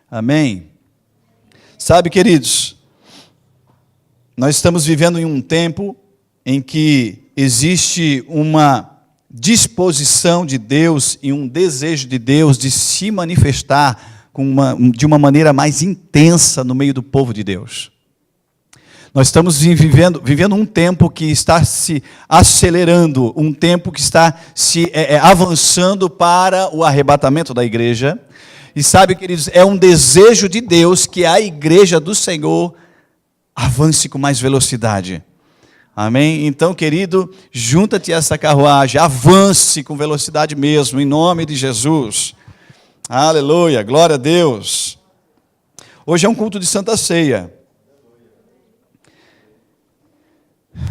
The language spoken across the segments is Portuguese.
Amém? Sabe, queridos, nós estamos vivendo em um tempo em que existe uma disposição de Deus e um desejo de Deus de se manifestar de uma maneira mais intensa no meio do povo de Deus. Nós estamos vivendo um tempo que está se acelerando, um tempo que está se avançando para o arrebatamento da igreja. E sabe, queridos, é um desejo de Deus que a igreja do Senhor avance com mais velocidade. Amém? Então, querido, junta-te a essa carruagem, avance com velocidade mesmo, em nome de Jesus. Aleluia, glória a Deus. Hoje é um culto de Santa Ceia.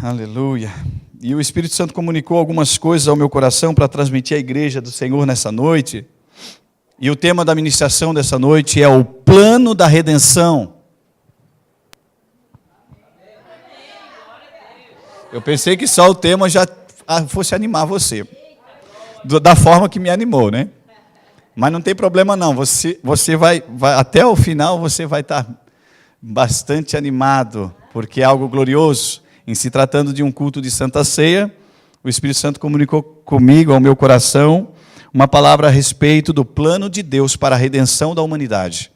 Aleluia. E o Espírito Santo comunicou algumas coisas ao meu coração para transmitir à igreja do Senhor nessa noite. E o tema da ministração dessa noite é o plano da redenção. Eu pensei que só o tema já fosse animar você, da forma que me animou, né? Mas não tem problema não, você vai até o final você vai estar bastante animado, porque é algo glorioso. Em se tratando de um culto de Santa Ceia, o Espírito Santo comunicou comigo, ao meu coração, uma palavra a respeito do plano de Deus para a redenção da humanidade.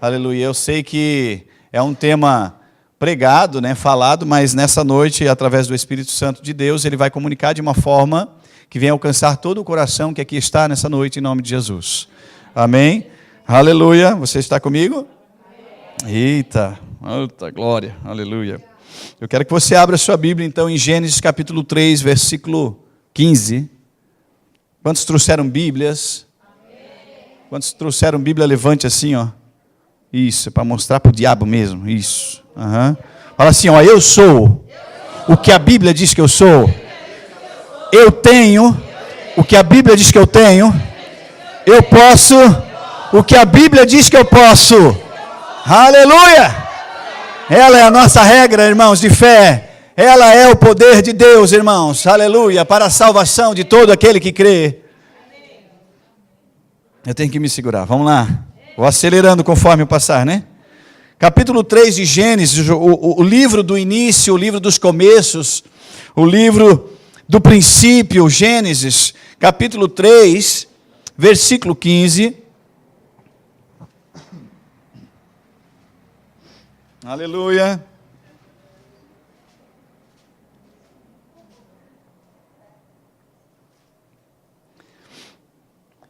Aleluia. Eu sei que é um tema pregado, né, falado, mas nessa noite, através do Espírito Santo de Deus, ele vai comunicar de uma forma que venha alcançar todo o coração que aqui está nessa noite, em nome de Jesus. Amém? Aleluia. Você está comigo? Eita, glória. Aleluia. Eu quero que você abra a sua Bíblia, então, em Gênesis capítulo 3, versículo 15. Quantos trouxeram Bíblias? Quantos trouxeram Bíblia? Levante assim, ó. Isso, é para mostrar para o diabo mesmo, isso. Uhum. Fala assim, ó, eu sou o que a Bíblia diz que eu sou. Eu tenho o que a Bíblia diz que eu tenho. Eu posso o que a Bíblia diz que eu posso. Aleluia! Ela é a nossa regra, irmãos, de fé. Ela é o poder de Deus, irmãos. Aleluia, para a salvação de todo aquele que crê. Eu tenho que me segurar, vamos lá. Vou acelerando conforme eu passar, né? Capítulo 3 de Gênesis, o livro do início, o livro dos começos, o livro do princípio, Gênesis, capítulo 3, versículo 15. Aleluia.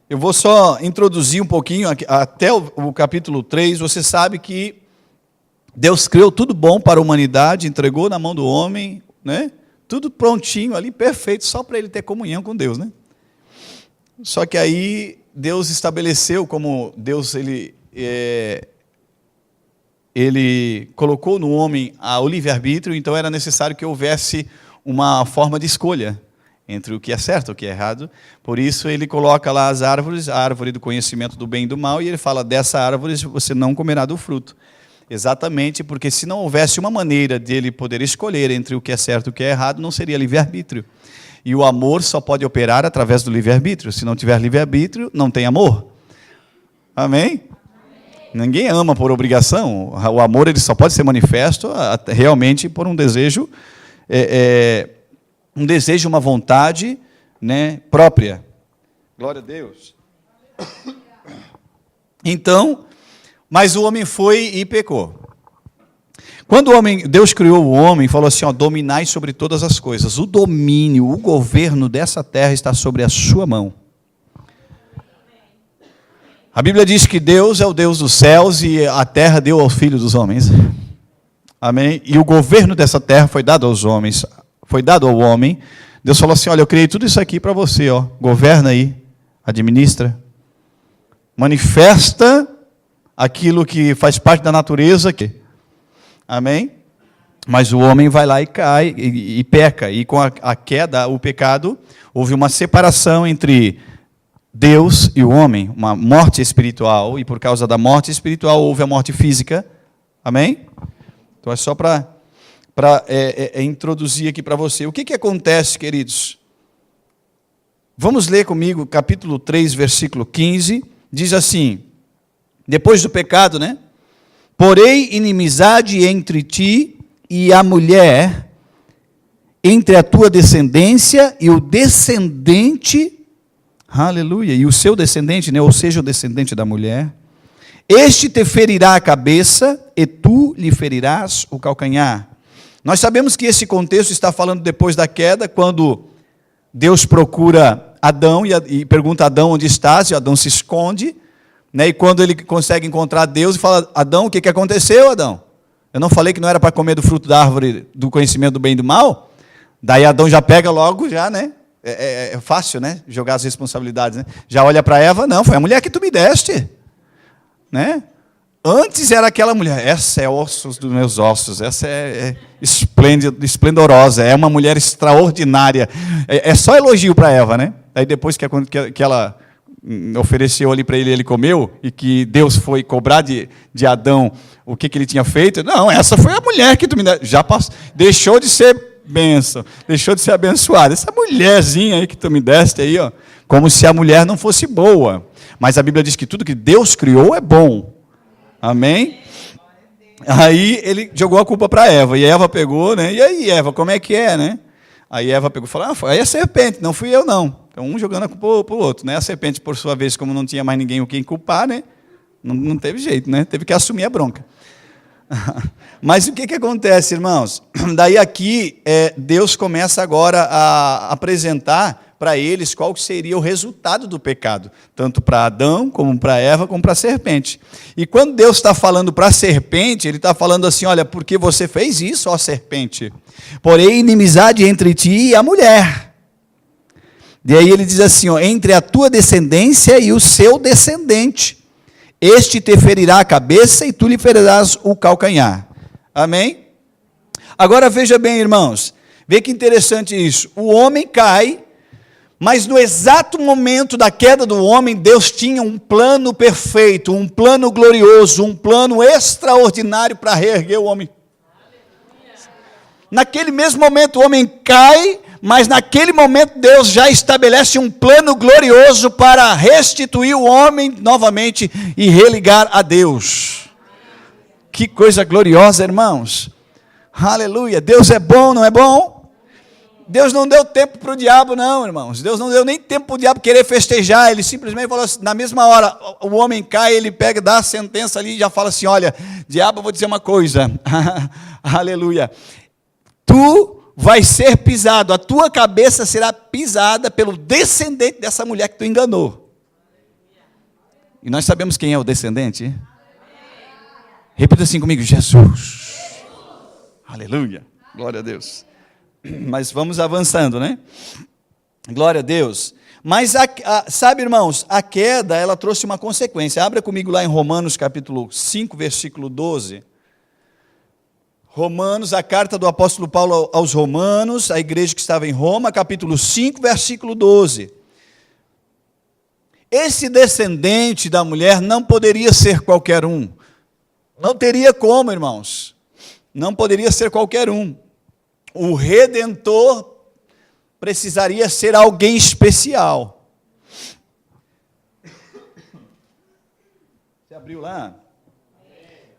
Eu vou só introduzir um pouquinho, até o capítulo 3, você sabe que Deus criou tudo bom para a humanidade, entregou na mão do homem, né? Tudo prontinho ali, perfeito, só para ele ter comunhão com Deus, né? Só que aí Deus estabeleceu, como Deus ele colocou no homem o livre-arbítrio, então era necessário que houvesse uma forma de escolha entre o que é certo e o que é errado. Por isso ele coloca lá as árvores, a árvore do conhecimento do bem e do mal, e ele fala, dessa árvore você não comerá do fruto. Exatamente porque se não houvesse uma maneira dele poder escolher entre o que é certo e o que é errado, não seria livre-arbítrio. E o amor só pode operar através do livre-arbítrio. Se não tiver livre-arbítrio, não tem amor. Amém? Ninguém ama por obrigação. O amor ele só pode ser manifesto realmente por um desejo, uma vontade, né, própria. Glória a Deus. Então, mas o homem foi e pecou. Quando Deus criou o homem, falou assim, ó, dominai sobre todas as coisas. O domínio, o governo dessa terra está sobre a sua mão. A Bíblia diz que Deus é o Deus dos céus e a terra deu ao Filho dos homens. Amém? E o governo dessa terra foi dado aos homens, foi dado ao homem. Deus falou assim, olha, eu criei tudo isso aqui para você, ó. Governa aí, administra, manifesta aquilo que faz parte da natureza. Amém? Mas o homem vai lá e cai e peca. E com a queda, o pecado, houve uma separação entre Deus e o homem, uma morte espiritual, e por causa da morte espiritual houve a morte física. Amém? Então é só para introduzir aqui para você. O que acontece, queridos? Vamos ler comigo capítulo 3, versículo 15. Diz assim, Depois do pecado, né? Porém, inimizade entre ti e a mulher, entre a tua descendência e o descendente, aleluia, e o seu descendente, né? Ou seja, o descendente da mulher. Este te ferirá a cabeça e tu lhe ferirás o calcanhar. Nós sabemos que esse contexto está falando depois da queda, quando Deus procura Adão e pergunta a Adão onde estás, e Adão se esconde, né? E quando ele consegue encontrar Deus e fala, Adão, o que aconteceu, Adão? Eu não falei que não era para comer do fruto da árvore do conhecimento do bem e do mal? Daí Adão já pega logo, já, né? É fácil, né? Jogar as responsabilidades, né? Já olha para Eva, não, foi a mulher que tu me deste, né? Antes era aquela mulher, essa é ossos dos meus ossos, essa é esplendorosa, é uma mulher extraordinária. É só elogio para Eva, né? Aí depois que ela ofereceu ali para ele, ele comeu, e que Deus foi cobrar de Adão o que ele tinha feito, não, essa foi a mulher que tu me deste, já passou, deixou de ser bênção, deixou de ser abençoada. Essa mulherzinha aí que tu me deste aí, ó, como se a mulher não fosse boa. Mas a Bíblia diz que tudo que Deus criou é bom. Amém? Aí ele jogou a culpa para Eva, e Eva pegou, né? E aí, Eva, como é que é, né? Aí Eva pegou e falou, foi a serpente, não fui eu não. Então um jogando a culpa para o outro, né? A serpente, por sua vez, como não tinha mais ninguém o quem culpar, né? Não teve jeito, né? Teve que assumir a bronca. Mas o que acontece, irmãos? Daí aqui, Deus começa agora a apresentar para eles qual seria o resultado do pecado, tanto para Adão, como para Eva, como para a serpente. E quando Deus está falando para a serpente, Ele está falando assim, olha, porque você fez isso, ó serpente, porém inimizade entre ti e a mulher. E aí ele diz assim, ó, entre a tua descendência e o seu descendente, este te ferirá a cabeça e tu lhe ferirás o calcanhar. Amém? Agora veja bem, irmãos, vê que interessante isso, o homem cai, mas no exato momento da queda do homem, Deus tinha um plano perfeito, um plano glorioso, um plano extraordinário para reerguer o homem. Naquele mesmo momento o homem cai, mas naquele momento Deus já estabelece um plano glorioso para restituir o homem novamente e religar a Deus. Que coisa gloriosa, irmãos. Aleluia. Deus é bom, não é bom? Deus não deu tempo para o diabo, não, irmãos. Deus não deu nem tempo para o diabo querer festejar. Ele simplesmente falou assim, na mesma hora, o homem cai, ele pega, dá a sentença ali e já fala assim, olha, diabo, eu vou dizer uma coisa. Aleluia. Tu vai ser pisado, a tua cabeça será pisada pelo descendente dessa mulher que tu enganou. E nós sabemos quem é o descendente? Repita assim comigo, Jesus. Aleluia. Glória a Deus. Mas vamos avançando, né? Glória a Deus. Mas, sabe, irmãos, a queda, ela trouxe uma consequência. Abra comigo lá em Romanos, capítulo 5, versículo 12. Romanos, a carta do apóstolo Paulo aos Romanos, a igreja que estava em Roma, capítulo 5, versículo 12. Esse descendente da mulher não poderia ser qualquer um. Não teria como, irmãos. Não poderia ser qualquer um. O Redentor precisaria ser alguém especial. Você abriu lá?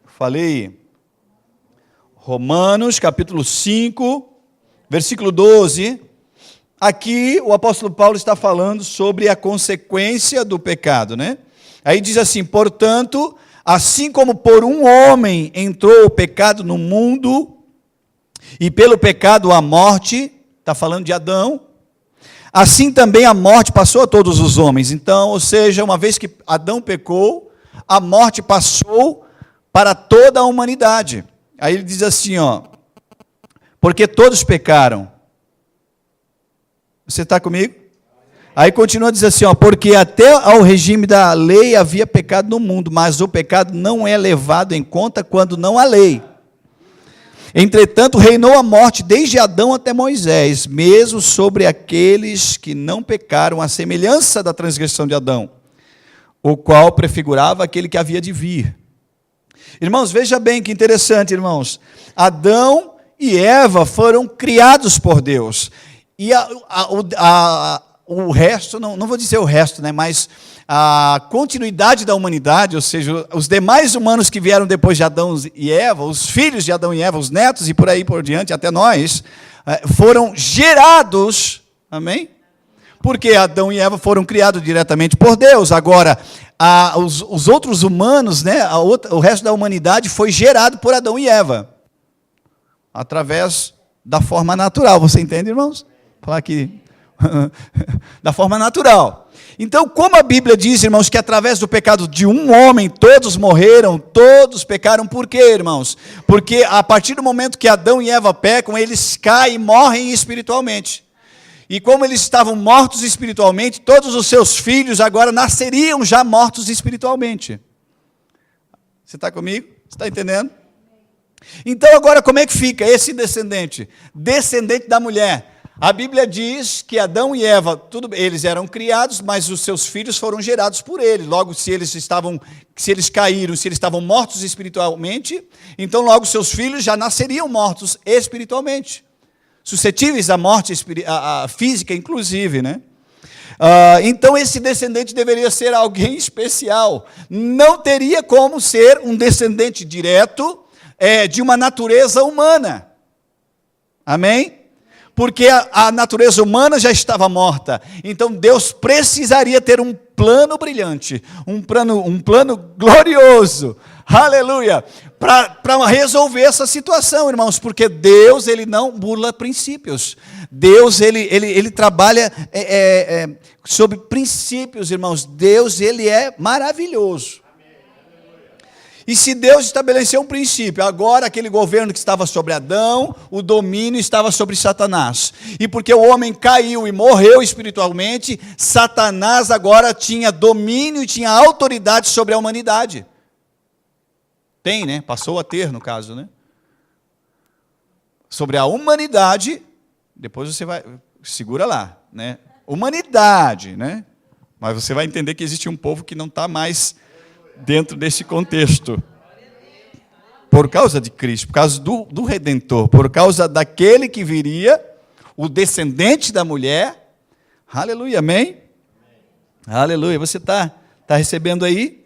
Falei. Romanos, capítulo 5, versículo 12. Aqui o apóstolo Paulo está falando sobre a consequência do pecado, né? Aí diz assim, portanto, assim como por um homem entrou o pecado no mundo, e pelo pecado a morte, está falando de Adão, assim também a morte passou a todos os homens. Então, ou seja, uma vez que Adão pecou, a morte passou para toda a humanidade. Aí ele diz assim, ó, porque todos pecaram. Você está comigo? Aí continua a dizer assim, ó, porque até ao regime da lei havia pecado no mundo, mas o pecado não é levado em conta quando não há lei. Entretanto, reinou a morte desde Adão até Moisés, mesmo sobre aqueles que não pecaram, à semelhança da transgressão de Adão, o qual prefigurava aquele que havia de vir. Irmãos, veja bem que interessante, irmãos. Adão e Eva foram criados por Deus. E o resto, não vou dizer o resto, né, mas a continuidade da humanidade, ou seja, os demais humanos que vieram depois de Adão e Eva, os filhos de Adão e Eva, os netos e por aí por diante, até nós, foram gerados, amém? Porque Adão e Eva foram criados diretamente por Deus. Agora, os outros humanos, né, o resto da humanidade foi gerado por Adão e Eva, através da forma natural. Você entende, irmãos? Vou falar aqui, da forma natural. Então, como a Bíblia diz, irmãos, que através do pecado de um homem todos morreram, todos pecaram, por quê, irmãos? Porque a partir do momento que Adão e Eva pecam, eles caem e morrem espiritualmente. E como eles estavam mortos espiritualmente, todos os seus filhos agora nasceriam já mortos espiritualmente. Você está comigo? Você está entendendo? Então agora como é que fica esse descendente? Descendente da mulher. A Bíblia diz que Adão e Eva, eles eram criados, mas os seus filhos foram gerados por ele. Logo, se eles caíram, se eles estavam mortos espiritualmente, então logo seus filhos já nasceriam mortos espiritualmente. Suscetíveis à morte física, inclusive, né? Então esse descendente deveria ser alguém especial. Não teria como ser um descendente direto de uma natureza humana. Amém? Porque a natureza humana já estava morta. Então Deus precisaria ter um plano brilhante, um plano glorioso, aleluia, para resolver essa situação, irmãos, porque Deus, ele não burla princípios. Deus, ele trabalha sobre princípios, irmãos. Deus, ele é maravilhoso. E se Deus estabeleceu um princípio, agora aquele governo que estava sobre Adão, o domínio estava sobre Satanás. E porque o homem caiu e morreu espiritualmente, Satanás agora tinha domínio e tinha autoridade sobre a humanidade. Tem, né? Passou a ter, no caso, né? Sobre a humanidade, depois você vai, segura lá, né? Humanidade, né? Mas você vai entender que existe um povo que não está mais dentro desse contexto, por causa de Cristo, por causa do Redentor, por causa daquele que viria, o descendente da mulher, aleluia, amém? Aleluia, você está recebendo aí?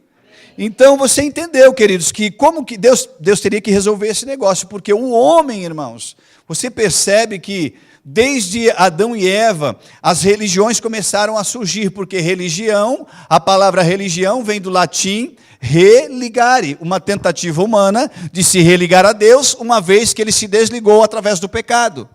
Então você entendeu, queridos, que como que Deus teria que resolver esse negócio, porque o homem, irmãos, você percebe que desde Adão e Eva, as religiões começaram a surgir, porque religião, a palavra religião vem do latim religare, uma tentativa humana de se religar a Deus, uma vez que ele se desligou através do pecado.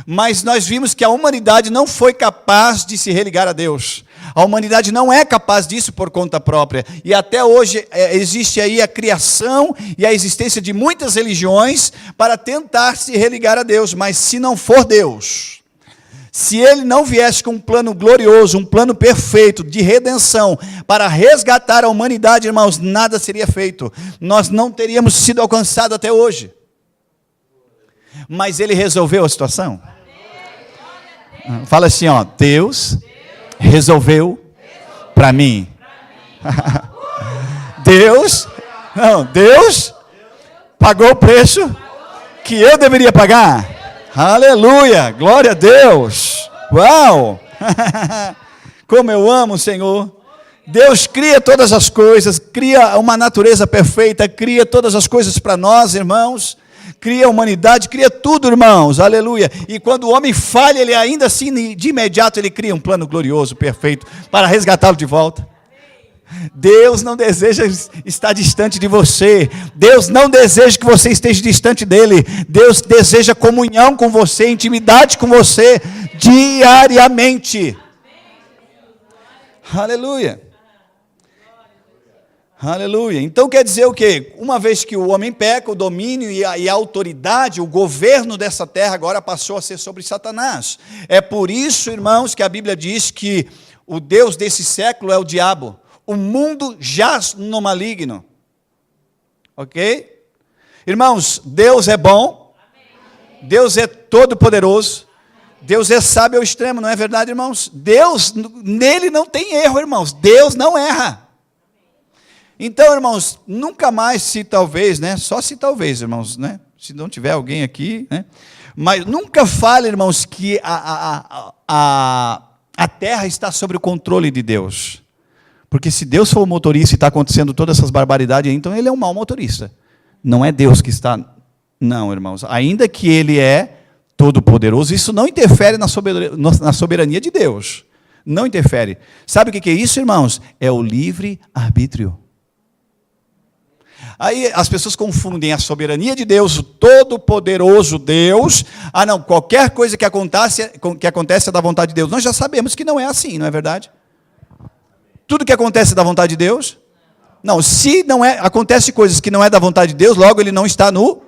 Mas nós vimos que a humanidade não foi capaz de se religar a Deus. A humanidade não é capaz disso por conta própria. E até hoje existe aí a criação e a existência de muitas religiões para tentar se religar a Deus. Mas se não for Deus, se Ele não viesse com um plano glorioso, um plano perfeito de redenção para resgatar a humanidade, irmãos, nada seria feito. Nós não teríamos sido alcançados até hoje. Mas Ele resolveu a situação. Fala assim, ó, Deus resolveu para mim. Deus pagou o preço que eu deveria pagar. Aleluia, glória a Deus. Uau! Como eu amo o Senhor. Deus cria todas as coisas, cria uma natureza perfeita, cria todas as coisas para nós, irmãos. Cria a humanidade, cria tudo, irmãos, aleluia. E quando o homem falha, ele ainda assim, de imediato, ele cria um plano glorioso, perfeito, para resgatá-lo de volta. Deus não deseja estar distante de você. Deus não deseja que você esteja distante dele. Deus deseja comunhão com você, intimidade com você, diariamente. Aleluia. Aleluia. Então quer dizer o quê? Uma vez que o homem peca, o domínio e a autoridade, o governo dessa terra agora passou a ser sobre Satanás. É por isso, irmãos, que a Bíblia diz que o Deus desse século é o diabo. O mundo jaz no maligno. Ok? Irmãos, Deus é bom. Deus é todo poderoso. Deus é sábio ao extremo, não é verdade, irmãos? Deus, nele não tem erro, irmãos. Deus não erra. Então, irmãos, nunca mais, se talvez, né? Só se talvez, irmãos, né? Se não tiver alguém aqui, né? Mas nunca fale, irmãos, que A terra está sob o controle de Deus. Porque se Deus for o motorista e está acontecendo todas essas barbaridades, então ele é um mau motorista. Não é Deus que está... Não, irmãos. Ainda que ele é todo-poderoso, isso não interfere na soberania de Deus. Não interfere. Sabe o que é isso, irmãos? É o livre-arbítrio. Aí as pessoas confundem a soberania de Deus, o todo-poderoso Deus. Ah, não, qualquer coisa que acontece é da vontade de Deus. Nós já sabemos que não é assim, não é verdade? Tudo que acontece é da vontade de Deus? Não, se não é, acontece coisas que não é da vontade de Deus, logo ele não está no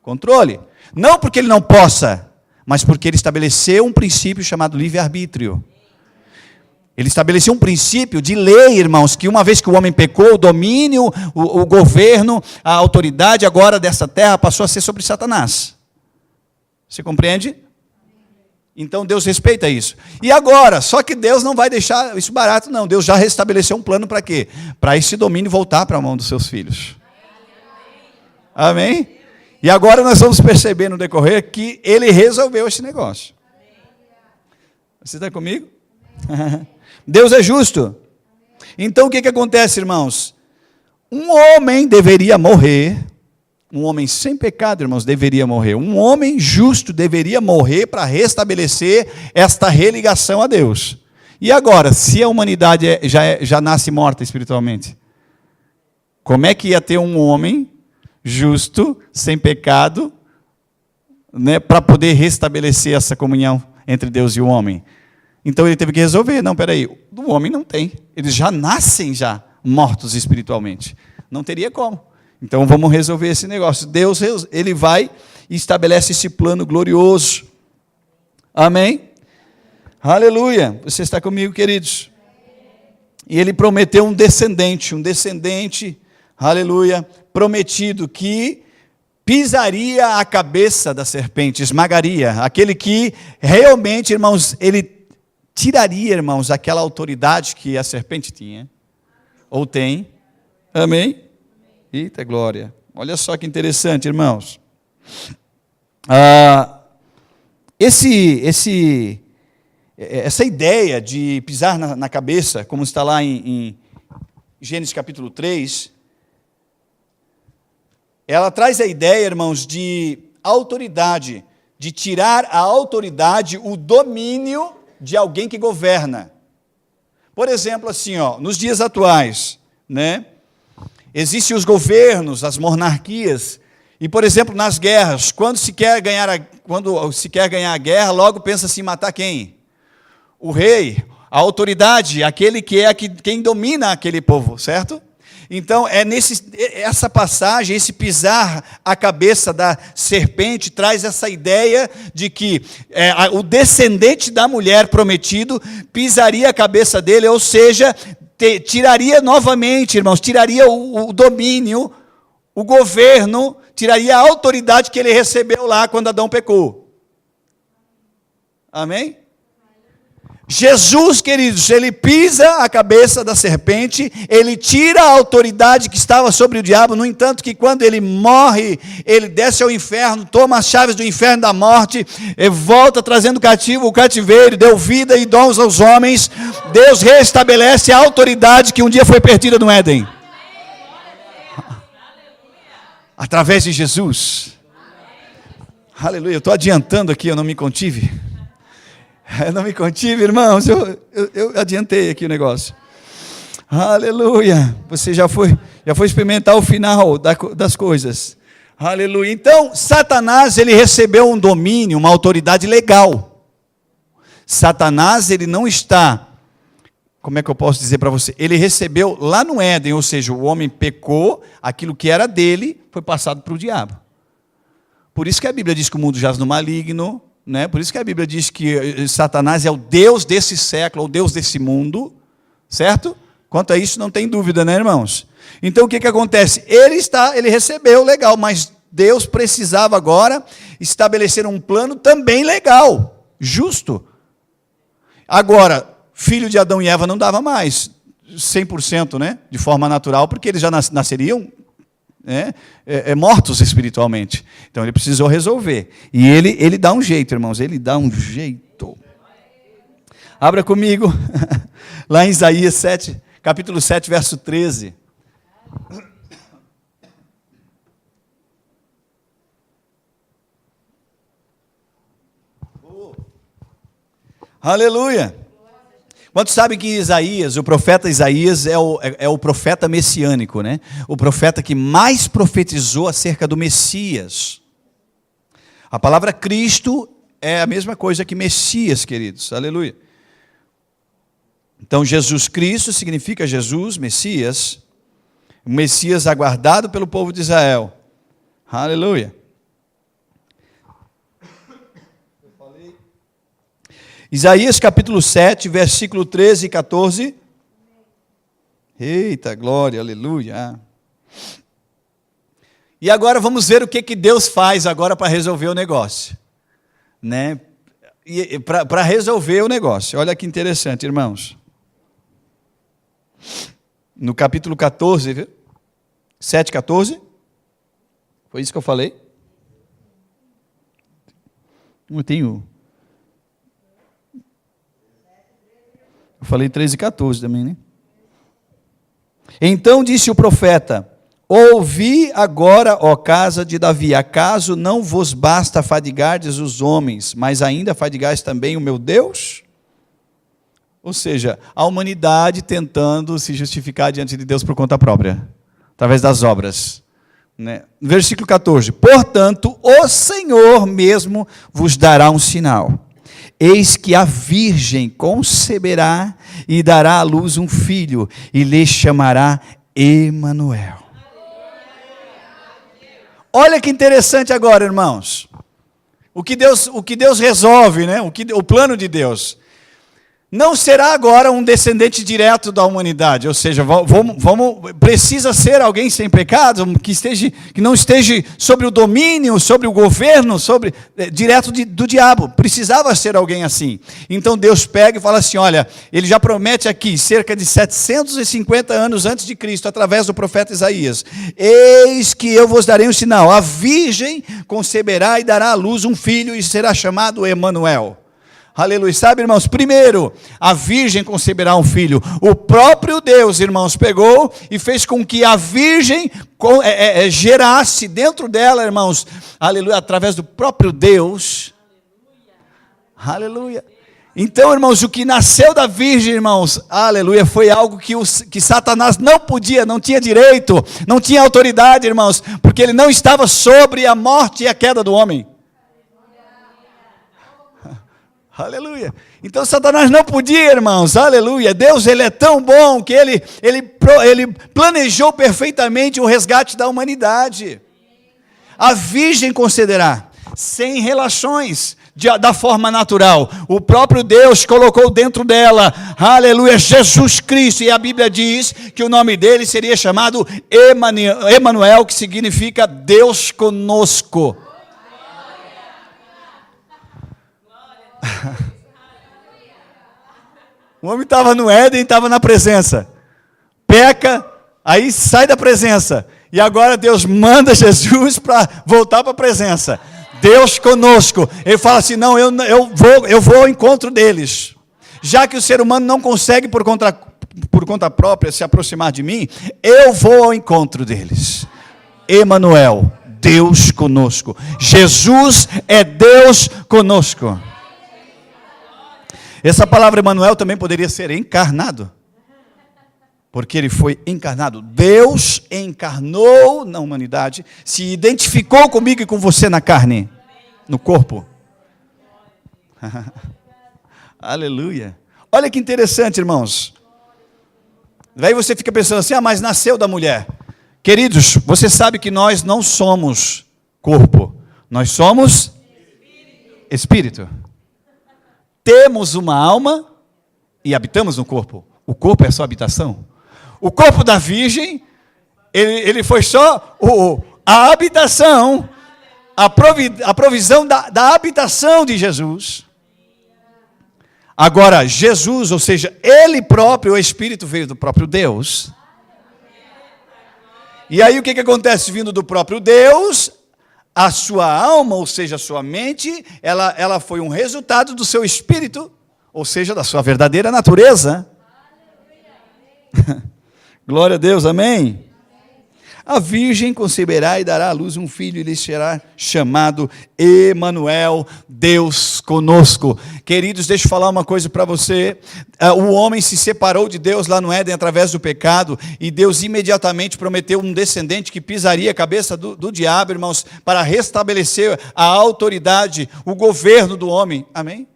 controle. Não porque ele não possa, mas porque ele estabeleceu um princípio chamado livre-arbítrio. Ele estabeleceu um princípio de lei, irmãos, que uma vez que o homem pecou, o domínio, o governo, a autoridade agora dessa terra passou a ser sobre Satanás. Você compreende? Então Deus respeita isso. E agora, só que Deus não vai deixar isso barato, não. Deus já restabeleceu um plano para quê? Para esse domínio voltar para a mão dos seus filhos. Amém? E agora nós vamos perceber no decorrer que ele resolveu esse negócio. Você está comigo? Deus é justo. Então o que acontece, irmãos? Um homem deveria morrer, um homem sem pecado, irmãos, deveria morrer. Um homem justo deveria morrer para restabelecer esta religação a Deus. E agora, se a humanidade já nasce morta espiritualmente, como é que ia ter um homem justo, sem pecado, né, para poder restabelecer essa comunhão entre Deus e o homem? Então ele teve que resolver. Não, peraí, o homem não tem. Eles já nascem já mortos espiritualmente. Não teria como. Então vamos resolver esse negócio. Deus, ele vai e estabelece esse plano glorioso. Amém? Aleluia. Você está comigo, queridos? E ele prometeu um descendente, aleluia, prometido, que pisaria a cabeça da serpente, esmagaria. Aquele que realmente, irmãos, ele tiraria, irmãos, aquela autoridade que a serpente tinha, ou tem. Amém? Eita glória. Olha só que interessante, irmãos. Essa ideia de pisar na cabeça, como está lá em Gênesis capítulo 3, ela traz a ideia, irmãos, de autoridade, de tirar a autoridade, o domínio de alguém que governa. Por exemplo, assim, nos dias atuais, né? Existem os governos, as monarquias, e, por exemplo, nas guerras, quando se quer ganhar a guerra, logo pensa-se em matar quem? O rei, a autoridade, aquele que é quem domina aquele povo, certo? Então, essa passagem, esse pisar a cabeça da serpente, traz essa ideia de que o descendente da mulher prometido pisaria a cabeça dele, ou seja, tiraria novamente, irmãos, tiraria o domínio, o governo, tiraria a autoridade que ele recebeu lá quando Adão pecou. Amém? Jesus, queridos, ele pisa a cabeça da serpente, ele tira a autoridade que estava sobre o diabo, no entanto que quando ele morre, ele desce ao inferno, toma as chaves do inferno e da morte, e volta trazendo cativo o cativeiro, deu vida e dons aos homens. Deus restabelece a autoridade que um dia foi perdida no Éden. Através de Jesus. Aleluia, eu estou adiantando aqui, eu não me contive. Eu não me contive, irmãos, eu adiantei aqui o negócio. Aleluia, você já foi experimentar o final das coisas. Aleluia. Então, Satanás, ele recebeu um domínio, uma autoridade legal. Satanás, ele não está, como é que eu posso dizer para você? Ele recebeu lá no Éden, ou seja, o homem pecou, aquilo que era dele foi passado para o diabo. Por isso que a Bíblia diz que o mundo jaz no maligno, né? Por isso que a Bíblia diz que Satanás é o Deus desse século, o Deus desse mundo, certo? Quanto a isso não tem dúvida, né, irmãos? Então o que acontece? Ele recebeu, legal, mas Deus precisava agora estabelecer um plano também legal, justo. Agora, filho de Adão e Eva não dava mais 100%, né, de forma natural, porque eles já nasceriam mortos espiritualmente. Então ele precisou resolver. E ele dá um jeito, irmãos, ele dá um jeito. Abra comigo, lá em Isaías 7, capítulo 7, verso 13. Aleluia! Quantos sabem que Isaías, o profeta Isaías, é o profeta messiânico, né? O profeta que mais profetizou acerca do Messias. A palavra Cristo é a mesma coisa que Messias, queridos. Aleluia! Então, Jesus Cristo significa Jesus, Messias, o Messias aguardado pelo povo de Israel. Aleluia! Isaías capítulo 7, versículo 13 e 14. Eita, glória, aleluia. E agora vamos ver o que Deus faz agora para resolver o negócio. Né? Para resolver o negócio. Olha que interessante, irmãos. No capítulo 14, viu? 7, 14. Foi isso que eu falei? Não tenho... Eu falei 13 e 14 também, né? Então disse o profeta: ouvi agora, ó casa de Davi, acaso não vos basta fadigardes os homens, mas ainda fadigais também o meu Deus? Ou seja, a humanidade tentando se justificar diante de Deus por conta própria, através das obras. Né? Versículo 14: portanto, o Senhor mesmo vos dará um sinal. Eis que a virgem conceberá e dará à luz um filho, e lhe chamará Emanuel. Olha que interessante agora, irmãos. O que Deus resolve, né? O plano de Deus. Não será agora um descendente direto da humanidade, ou seja, precisa ser alguém sem pecado, que não esteja sobre o domínio, sobre o governo, direto do diabo. Precisava ser alguém assim. Então Deus pega e fala assim, olha, ele já promete aqui, cerca de 750 anos antes de Cristo, através do profeta Isaías: eis que eu vos darei um sinal, a virgem conceberá e dará à luz um filho, e será chamado Emanuel. Aleluia. Sabe, irmãos, primeiro, a virgem conceberá um filho. O próprio Deus, irmãos, pegou e fez com que a virgem gerasse dentro dela, irmãos, aleluia, através do próprio Deus. Aleluia. Então, irmãos, o que nasceu da virgem, irmãos, aleluia, foi algo que Satanás não podia, não tinha direito, não tinha autoridade, irmãos, porque ele não estava sobre a morte e a queda do homem. Aleluia. Então Satanás não podia, irmãos, aleluia. Deus, ele é tão bom que ele planejou perfeitamente o resgate da humanidade. A virgem concederá, sem relações, da forma natural. O próprio Deus colocou dentro dela, aleluia, Jesus Cristo. E a Bíblia diz que o nome dele seria chamado Emanuel, que significa Deus conosco. O homem estava no Éden, estava na presença, peca, aí sai da presença, e agora Deus manda Jesus para voltar para a presença. Deus conosco. Ele fala assim, não, eu vou ao encontro deles, já que o ser humano não consegue por conta própria se aproximar de mim, eu vou ao encontro deles. Emanuel, Deus conosco. Jesus é Deus conosco. Essa palavra Emanuel também poderia ser encarnado, porque ele foi encarnado. Deus encarnou na humanidade, se identificou comigo e com você na carne, no corpo. Aleluia. Olha que interessante, irmãos. Daí você fica pensando assim, mas nasceu da mulher. Queridos, você sabe que nós não somos corpo, nós somos espírito. Temos uma alma e habitamos no corpo. O corpo é a sua habitação. O corpo da virgem, ele foi só a habitação, a provisão da habitação de Jesus. Agora, Jesus, ou seja, ele próprio, o Espírito veio do próprio Deus. E aí o que acontece vindo do próprio Deus? A sua alma, ou seja, a sua mente, ela foi um resultado do seu espírito, ou seja, da sua verdadeira natureza. Glória a Deus, amém? A virgem conceberá e dará à luz um filho, e lhe será chamado Emanuel, Deus conosco. Queridos, deixa eu falar uma coisa para você. O homem se separou de Deus lá no Éden através do pecado, e Deus imediatamente prometeu um descendente que pisaria a cabeça do diabo, irmãos, para restabelecer a autoridade, o governo do homem. Amém?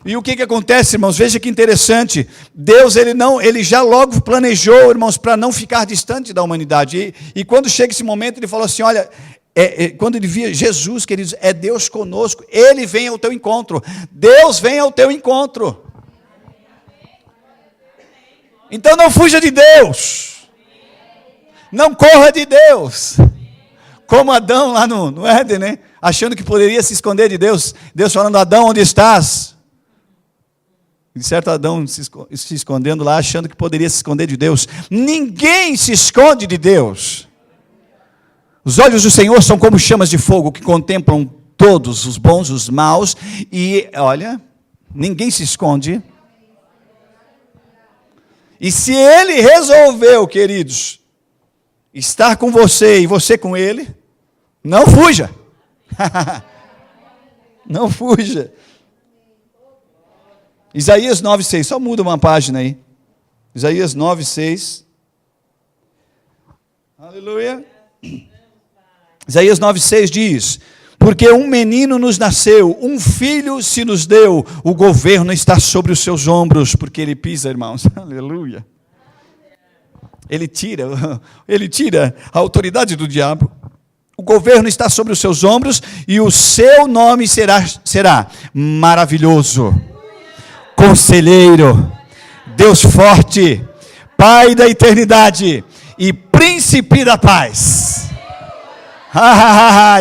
E o que acontece, irmãos? Veja que interessante. Deus, ele já logo planejou, irmãos, para não ficar distante da humanidade. E quando chega esse momento, ele falou assim, olha, quando ele via Jesus, queridos, é Deus conosco, ele vem ao teu encontro. Deus vem ao teu encontro. Então não fuja de Deus. Não corra de Deus. Como Adão lá no Éden, né? Achando que poderia se esconder de Deus. Deus falando, Adão, onde estás? De certo, Adão se escondendo lá, achando que poderia se esconder de Deus. Ninguém se esconde de Deus. Os olhos do Senhor são como chamas de fogo, que contemplam todos, os bons, os maus. E, olha, ninguém se esconde. E se Ele resolveu, queridos, estar com você e você com Ele, não fuja. Não fuja. Isaías 9,6, só muda uma página aí. Isaías 9,6. Aleluia. Isaías 9,6 diz: porque um menino nos nasceu, um filho se nos deu, o governo está sobre os seus ombros, porque ele pisa, irmãos. Aleluia. Ele tira a autoridade do diabo. O governo está sobre os seus ombros e o seu nome será maravilhoso. Conselheiro, Deus forte, Pai da eternidade e Príncipe da paz.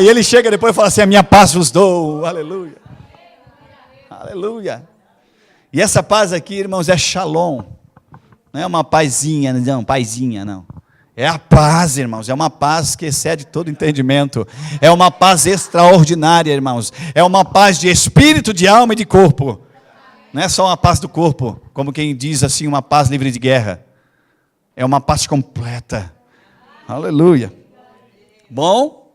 E ele chega depois e fala assim, a minha paz vos dou, aleluia. Aleluia. E essa paz aqui, irmãos, é shalom. Não é uma pazinha, não. É a paz, irmãos, é uma paz que excede todo entendimento. É uma paz extraordinária, irmãos. É uma paz de espírito, de alma e de corpo. Não é só uma paz do corpo, como quem diz assim, uma paz livre de guerra. É uma paz completa. Aleluia. Bom?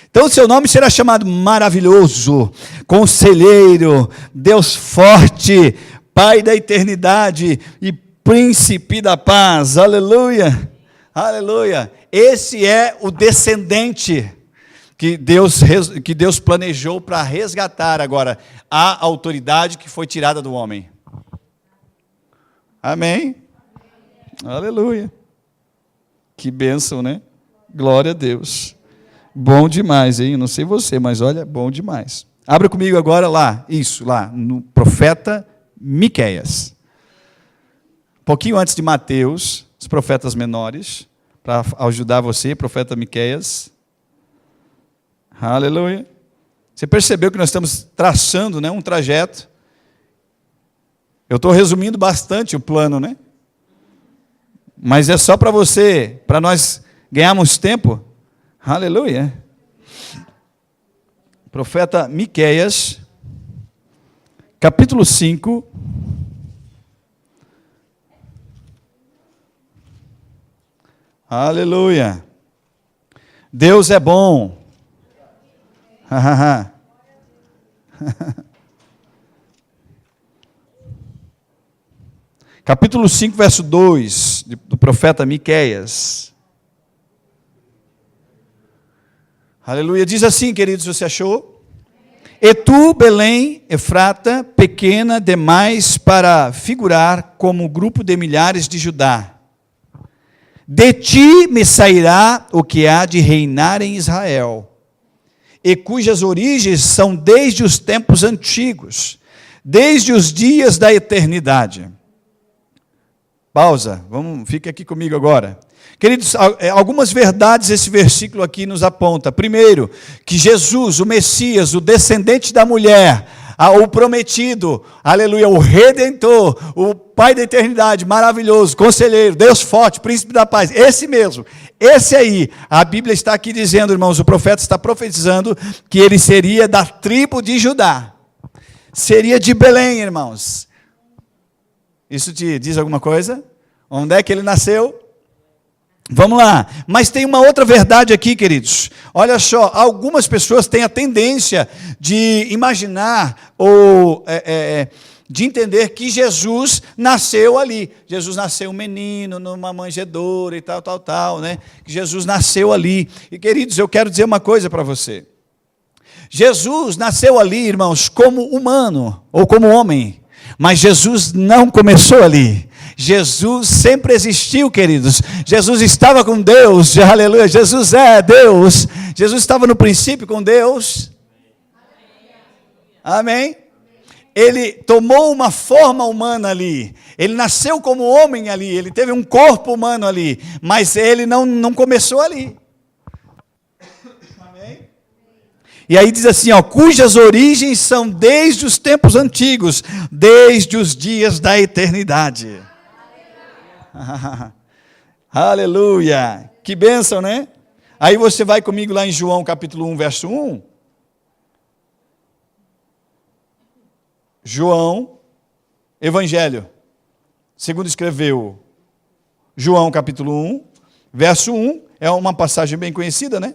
Então o seu nome será chamado maravilhoso, conselheiro, Deus forte, Pai da eternidade e Príncipe da paz. Aleluia. Aleluia. Esse é o descendente que Deus planejou para resgatar agora a autoridade que foi tirada do homem. Amém? Aleluia. Que bênção, né? Glória a Deus. Bom demais, hein? Não sei você, mas olha, bom demais. Abra comigo agora lá, no profeta Miqueias. Um pouquinho antes de Mateus, os profetas menores, para ajudar você, profeta Miqueias. Aleluia. Você percebeu que nós estamos traçando, né, um trajeto. Eu estou resumindo bastante o plano, né? Mas é só para você, para nós ganharmos tempo. Aleluia. Profeta Miqueias, capítulo 5. Aleluia. Deus é bom. Capítulo 5, verso 2, do profeta Miqueias. Aleluia. Diz assim, queridos, você achou? E tu, Belém, Efrata, pequena demais para figurar como grupo de milhares de Judá. De ti me sairá o que há de reinar em Israel, e cujas origens são desde os tempos antigos, desde os dias da eternidade. Pausa, fica aqui comigo agora. Queridos, algumas verdades esse versículo aqui nos aponta. Primeiro, que Jesus, o Messias, o descendente da mulher, o prometido, aleluia, o Redentor, o Pai da eternidade, maravilhoso, conselheiro, Deus forte, Príncipe da paz, esse mesmo, esse aí, a Bíblia está aqui dizendo, irmãos, o profeta está profetizando que ele seria da tribo de Judá. seria de Belém, irmãos. Isso te diz alguma coisa? Onde é que ele nasceu? Vamos lá, mas tem uma outra verdade aqui, queridos. Olha só, algumas pessoas têm a tendência de imaginar ou de entender que Jesus nasceu ali. Jesus nasceu um menino numa manjedoura e tal, né? Que Jesus nasceu ali. E, queridos, eu quero dizer uma coisa para você. Jesus nasceu ali, irmãos, como humano ou como homem. Mas Jesus não começou ali. Jesus sempre existiu, queridos. Jesus estava com Deus, aleluia. Jesus é Deus. Jesus estava no princípio com Deus. Amém? Ele tomou uma forma humana ali. Ele nasceu como homem ali. Ele teve um corpo humano ali. Mas ele não começou ali. Amém? E aí diz assim, ó, cujas origens são desde os tempos antigos, desde os dias da eternidade. Aleluia, que bênção, né? Aí você vai comigo lá em João capítulo 1, verso 1. João, Evangelho, segundo escreveu João capítulo 1, verso 1, é uma passagem bem conhecida, né?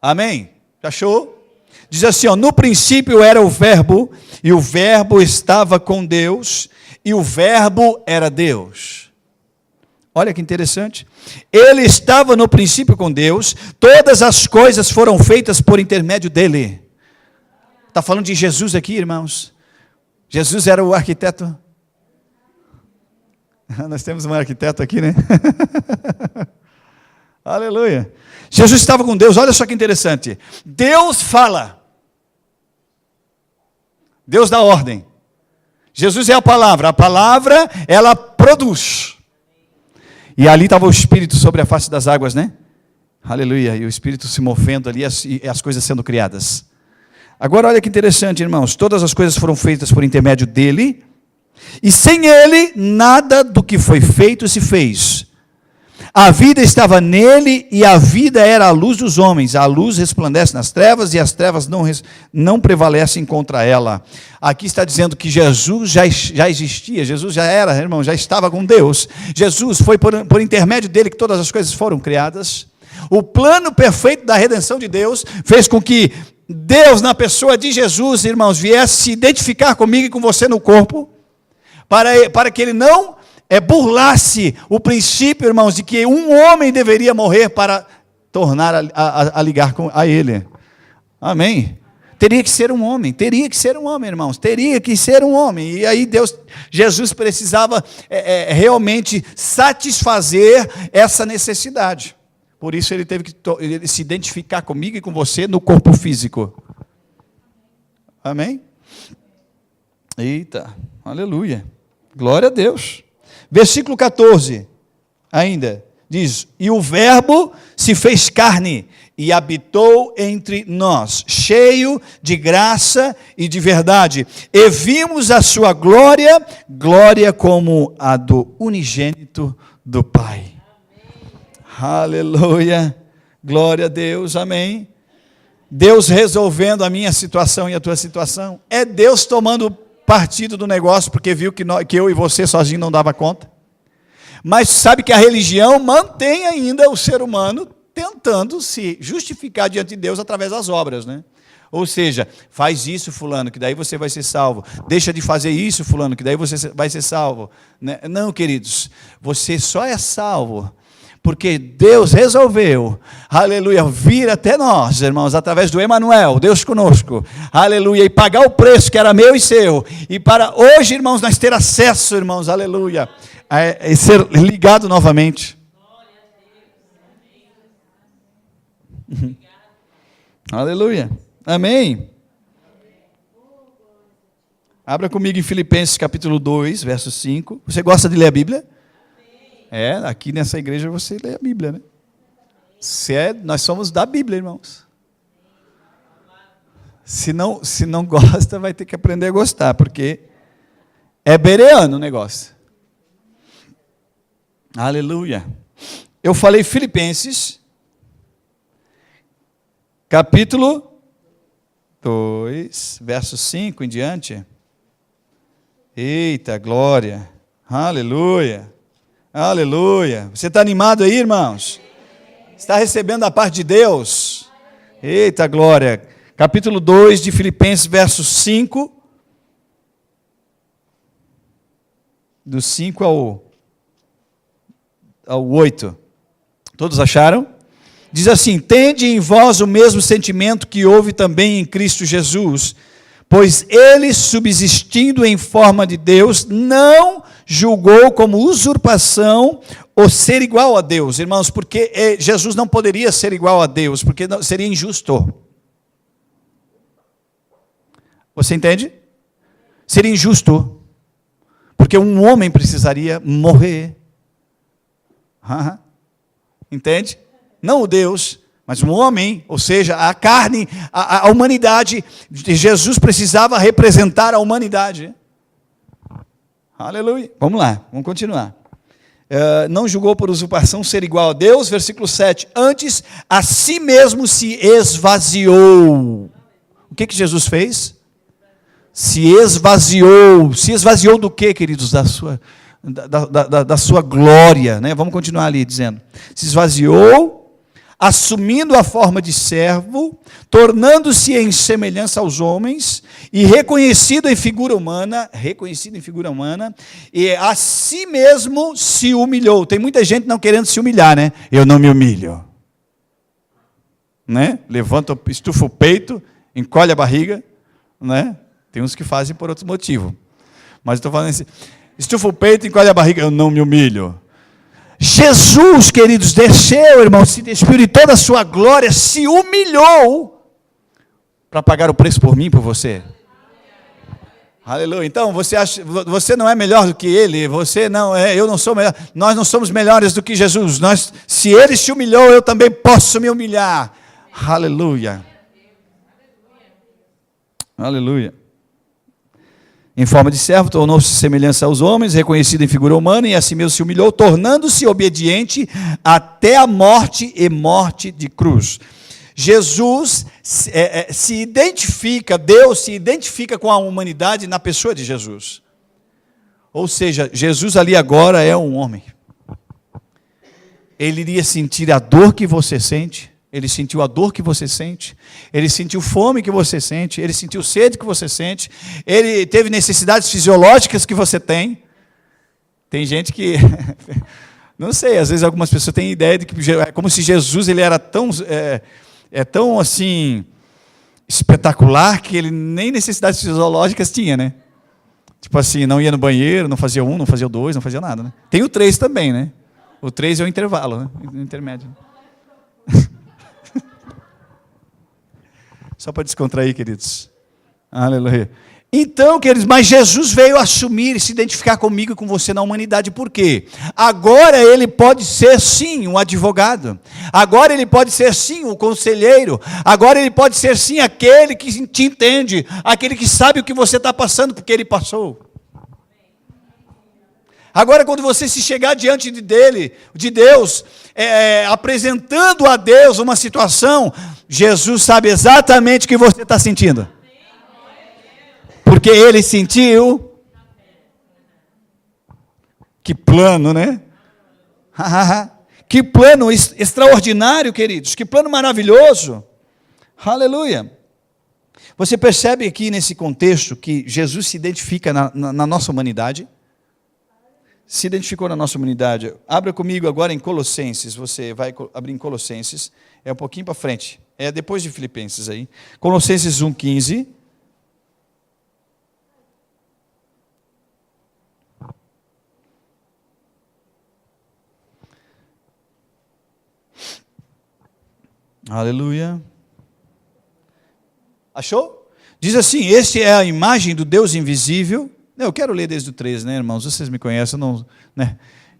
Amém? Achou? Diz assim, ó, no princípio era o verbo, e o verbo estava com Deus, e o verbo era Deus. Olha que interessante. Ele estava no princípio com Deus, todas as coisas foram feitas por intermédio dele. Está falando de Jesus aqui, irmãos? Jesus era o arquiteto. Nós temos um arquiteto aqui, né? Aleluia. Jesus estava com Deus, olha só que interessante. Deus fala. Deus dá ordem. Jesus é a palavra, ela produz. E ali estava o Espírito sobre a face das águas, né? Aleluia, e o Espírito se movendo ali e as coisas sendo criadas. Agora olha que interessante, irmãos, todas as coisas foram feitas por intermédio dele, e sem ele, nada do que foi feito se fez. A vida estava nele, e a vida era a luz dos homens. A luz resplandece nas trevas, e as trevas não prevalecem contra ela. Aqui está dizendo que Jesus já existia, Jesus já era, irmão, já estava com Deus. Jesus foi por intermédio dele que todas as coisas foram criadas. O plano perfeito da redenção de Deus fez com que Deus, na pessoa de Jesus, irmãos, viesse se identificar comigo e com você no corpo, para que ele não burlasse o princípio, irmãos, de que um homem deveria morrer para tornar a ligar a ele. Amém? Teria que ser um homem, irmãos, teria que ser um homem. E aí Jesus precisava realmente satisfazer essa necessidade. Por isso ele teve que se identificar comigo e com você no corpo físico. Amém? Eita, aleluia. Glória a Deus. Versículo 14, ainda, diz, e o verbo se fez carne e habitou entre nós, cheio de graça e de verdade, e vimos a sua glória, glória como a do unigênito do Pai. Aleluia, glória a Deus, amém. Deus resolvendo a minha situação e a tua situação, é Deus tomando partido do negócio, porque viu que eu e você sozinho não dava conta. Mas sabe que a religião mantém ainda o ser humano tentando se justificar diante de Deus através das obras, né? Ou seja, faz isso, fulano, que daí você vai ser salvo. Deixa de fazer isso, fulano, que daí você vai ser salvo. Não, queridos, você só é salvo porque Deus resolveu, aleluia, vir até nós, irmãos, através do Emanuel, Deus conosco, aleluia, e pagar o preço que era meu e seu, e para hoje, irmãos, nós ter acesso, irmãos, aleluia, a ser ligado novamente. Aleluia, amém. Abra comigo em Filipenses capítulo 2, verso 5. Você gosta de ler a Bíblia? Aqui nessa igreja você lê a Bíblia, né? Nós somos da Bíblia, irmãos. Se não gosta, vai ter que aprender a gostar, porque é bereano o negócio. Aleluia. Eu falei Filipenses, capítulo 2, verso 5 em diante. Eita, glória. Aleluia. Aleluia. Você está animado aí, irmãos? Está recebendo a parte de Deus? Eita, glória. Capítulo 2 de Filipenses, verso 5. Do 5 ao 8. Todos acharam? Diz assim: tende em vós o mesmo sentimento que houve também em Cristo Jesus, pois ele, subsistindo em forma de Deus, não julgou como usurpação o ser igual a Deus. Irmãos, porque Jesus não poderia ser igual a Deus, porque seria injusto. Você entende? Seria injusto, porque um homem precisaria morrer. Entende? Não o Deus, mas um homem, ou seja, a carne, a humanidade. Jesus precisava representar a humanidade. Aleluia. Vamos lá, vamos continuar. Não julgou por usurpação ser igual a Deus, versículo 7. Antes, a si mesmo se esvaziou. O que Jesus fez? Se esvaziou. Se esvaziou do quê, queridos? Da sua glória, né? Vamos continuar ali dizendo. Se esvaziou, assumindo a forma de servo, tornando-se em semelhança aos homens, e reconhecido em figura humana, e a si mesmo se humilhou. Tem muita gente não querendo se humilhar, né? Eu não me humilho. Né? Levanta, estufa o peito, encolhe a barriga, né? Tem uns que fazem por outro motivo. Mas estou falando assim, estufa o peito, encolhe a barriga, eu não me humilho. Jesus, queridos, desceu, irmão, se despiu de toda a sua glória, se humilhou para pagar o preço por mim e por você. Aleluia. Então, você não é melhor do que ele, você não é, eu não sou melhor, nós não somos melhores do que Jesus. Se ele se humilhou, eu também posso me humilhar. Aleluia. Aleluia. Em forma de servo, tornou-se semelhança aos homens, reconhecido em figura humana, e assim mesmo se humilhou, tornando-se obediente até a morte e morte de cruz. Jesus se identifica, Deus se identifica com a humanidade na pessoa de Jesus. Ou seja, Jesus ali agora é um homem. Ele iria sentir a dor que você sente. Ele sentiu a dor que você sente, ele sentiu fome que você sente, ele sentiu sede que você sente, ele teve necessidades fisiológicas que você tem. Tem gente que, não sei, às vezes algumas pessoas têm ideia de que é como se Jesus ele era tão assim, espetacular, que ele nem necessidades fisiológicas tinha, né? Tipo assim, não ia no banheiro, não fazia não fazia dois, não fazia nada, né? Tem o 3 também, né? O 3 é o intervalo, né? O intermédio. Só para descontrair, queridos. Aleluia. Então, queridos, mas Jesus veio assumir e se identificar comigo e com você na humanidade. Por quê? Agora ele pode ser, sim, um advogado. Agora ele pode ser, sim, um conselheiro. Agora ele pode ser, sim, aquele que te entende. Aquele que sabe o que você está passando, porque ele passou. Agora, quando você se chegar diante de Deus, apresentando a Deus uma situação, Jesus sabe exatamente o que você está sentindo. Porque ele sentiu. Que plano, né? Que plano extraordinário, queridos. Que plano maravilhoso. Aleluia. Você percebe aqui nesse contexto que Jesus se identifica na nossa humanidade? Se identificou na nossa humanidade. Abra comigo agora em Colossenses. Você vai abrir em Colossenses. É um pouquinho para frente. É depois de Filipenses aí. Colossenses 1,15. Aleluia. Achou? Diz assim: este é a imagem do Deus invisível. Eu quero ler desde o 13, né, irmãos? Vocês me conhecem,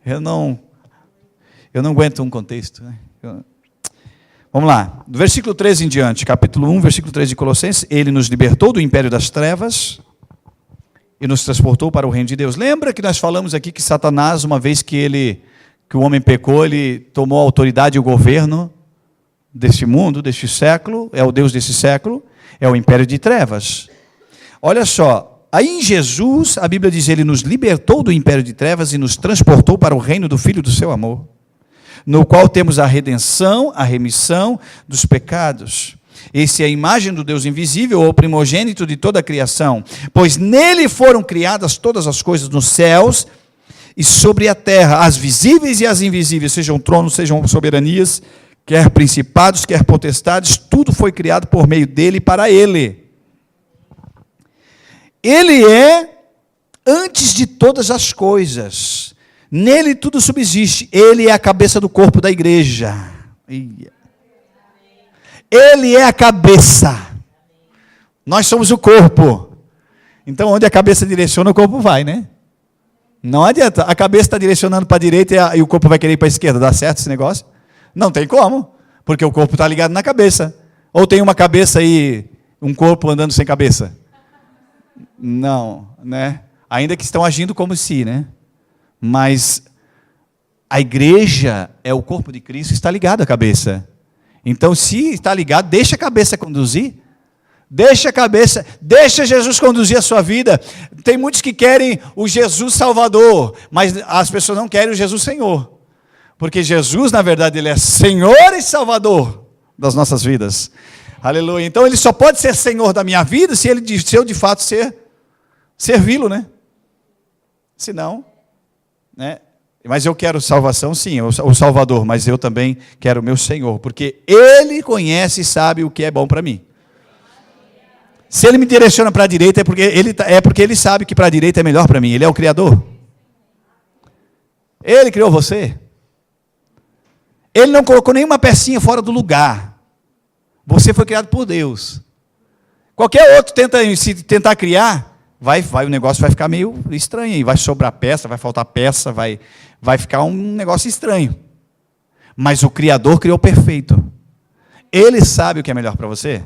eu não aguento um contexto. Né? Vamos lá, do versículo 13 em diante, capítulo 1, versículo 13 de Colossenses. Ele nos libertou do império das trevas e nos transportou para o reino de Deus. Lembra que nós falamos aqui que Satanás, uma vez que o homem pecou, ele tomou a autoridade e o governo deste mundo, deste século, é o Deus desse século, é o império de trevas. Olha só, aí em Jesus, a Bíblia diz, ele nos libertou do império de trevas e nos transportou para o reino do Filho do seu amor, no qual temos a redenção, a remissão dos pecados. Esse é a imagem do Deus invisível, o primogênito de toda a criação, pois nele foram criadas todas as coisas nos céus e sobre a terra, as visíveis e as invisíveis, sejam tronos, sejam soberanias, quer principados, quer potestades, tudo foi criado por meio dele e para ele. Ele é antes de todas as coisas, nele tudo subsiste, ele é a cabeça do corpo da igreja. Ele é a cabeça, nós somos o corpo, então onde a cabeça direciona, o corpo vai, né? Não adianta, a cabeça está direcionando para a direita e o corpo vai querer ir para a esquerda, dá certo esse negócio? Não tem como, porque o corpo está ligado na cabeça. Ou tem uma cabeça e um corpo andando sem cabeça? Não, né? Ainda que estão agindo como se, né? Mas a igreja é o corpo de Cristo, está ligado à cabeça. Então, se está ligado, deixa a cabeça conduzir. Deixa Jesus conduzir a sua vida. Tem muitos que querem o Jesus Salvador, mas as pessoas não querem o Jesus Senhor. Porque Jesus, na verdade, ele é Senhor e Salvador das nossas vidas. Aleluia. Então, ele só pode ser Senhor da minha vida se eu de fato servi-lo, né? Se não, né? Mas eu quero salvação, sim, o Salvador, mas eu também quero o meu Senhor, porque Ele conhece e sabe o que é bom para mim. Se Ele me direciona para a direita, é porque Ele sabe que para a direita é melhor para mim. Ele é o Criador. Ele criou você. Ele não colocou nenhuma pecinha fora do lugar. Você foi criado por Deus. Qualquer outro se tentar criar, o negócio vai ficar meio estranho, aí. Vai sobrar peça, vai faltar peça, vai ficar um negócio estranho. Mas o Criador criou perfeito. Ele sabe o que é melhor para você.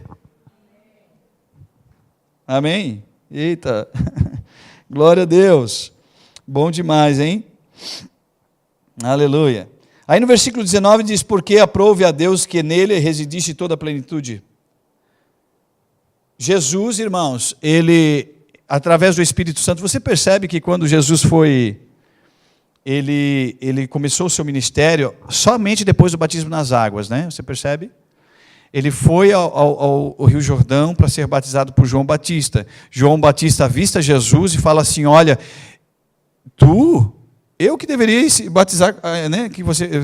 Amém? Eita, glória a Deus. Bom demais, hein? Aleluia. Aí no versículo 19 diz, porque aprove a Deus que nele residisse toda a plenitude. Jesus, irmãos, ele, através do Espírito Santo, você percebe que quando Jesus ele começou o seu ministério, somente depois do batismo nas águas, né? Você percebe? Ele foi ao Rio Jordão para ser batizado por João Batista. João Batista avista Jesus e fala assim, olha, eu que deveria batizar, né,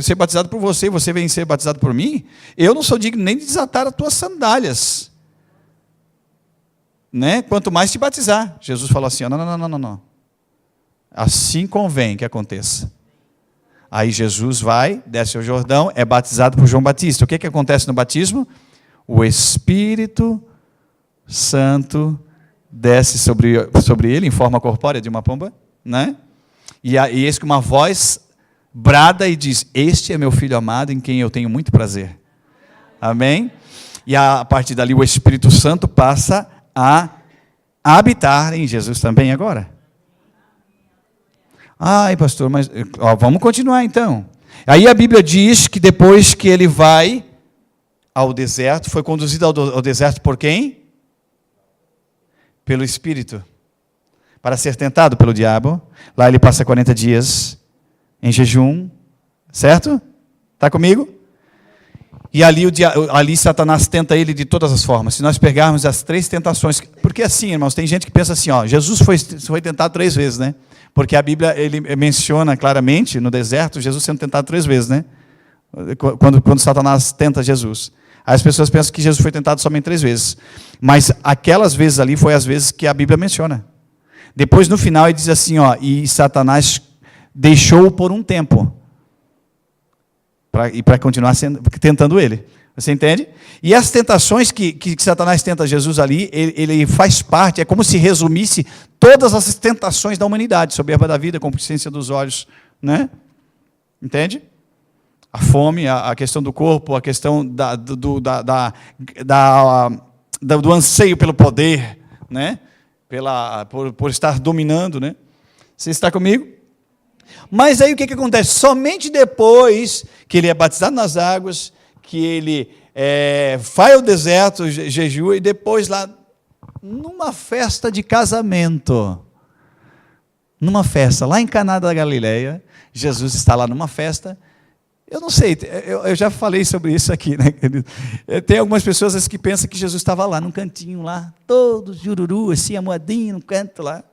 ser batizado por você, você vem ser batizado por mim? Eu não sou digno nem de desatar as tuas sandálias. Né? Quanto mais te batizar. Jesus falou assim, não. Assim convém que aconteça. Aí Jesus vai, desce ao Jordão, é batizado por João Batista. O que acontece no batismo? O Espírito Santo desce sobre ele, em forma corpórea de uma pomba, né? E eis que uma voz brada e diz, este é meu filho amado, em quem eu tenho muito prazer. Amém? E a partir dali o Espírito Santo passa a habitar em Jesus também agora. Ai, pastor, mas vamos continuar então. Aí a Bíblia diz que depois que ele vai ao deserto, foi conduzido ao deserto por quem? Pelo Espírito. Para ser tentado pelo diabo. Lá ele passa 40 dias em jejum. Certo? Está comigo? E ali Satanás tenta ele de todas as formas. Se nós pegarmos as 3 tentações... Porque assim, irmãos, tem gente que pensa assim, Jesus foi tentado 3 vezes, né? Porque a Bíblia ele menciona claramente, no deserto, Jesus sendo tentado 3 vezes, né? Quando Satanás tenta Jesus. Aí as pessoas pensam que Jesus foi tentado somente 3 vezes. Mas aquelas vezes ali foi as vezes que a Bíblia menciona. Depois, no final, ele diz assim, e Satanás deixou-o por um tempo. Para continuar tentando ele. Você entende? E as tentações que Satanás tenta Jesus ali, ele faz parte, é como se resumisse todas as tentações da humanidade, soberba da vida, concupiscência dos olhos, né? Entende? A fome, a questão do corpo, a questão do anseio pelo poder, né? Por estar dominando, né? Você está comigo? Mas aí o que acontece? Somente depois que ele é batizado nas águas, que ele vai ao deserto, jejua, e depois lá, numa festa de casamento, numa festa, lá em Caná da Galileia, Jesus está lá numa festa. Eu não sei, eu já falei sobre isso aqui, né, querido? Tem algumas pessoas às vezes, que pensam que Jesus estava lá, num cantinho lá, todo jururu, assim, amoadinho, num canto lá.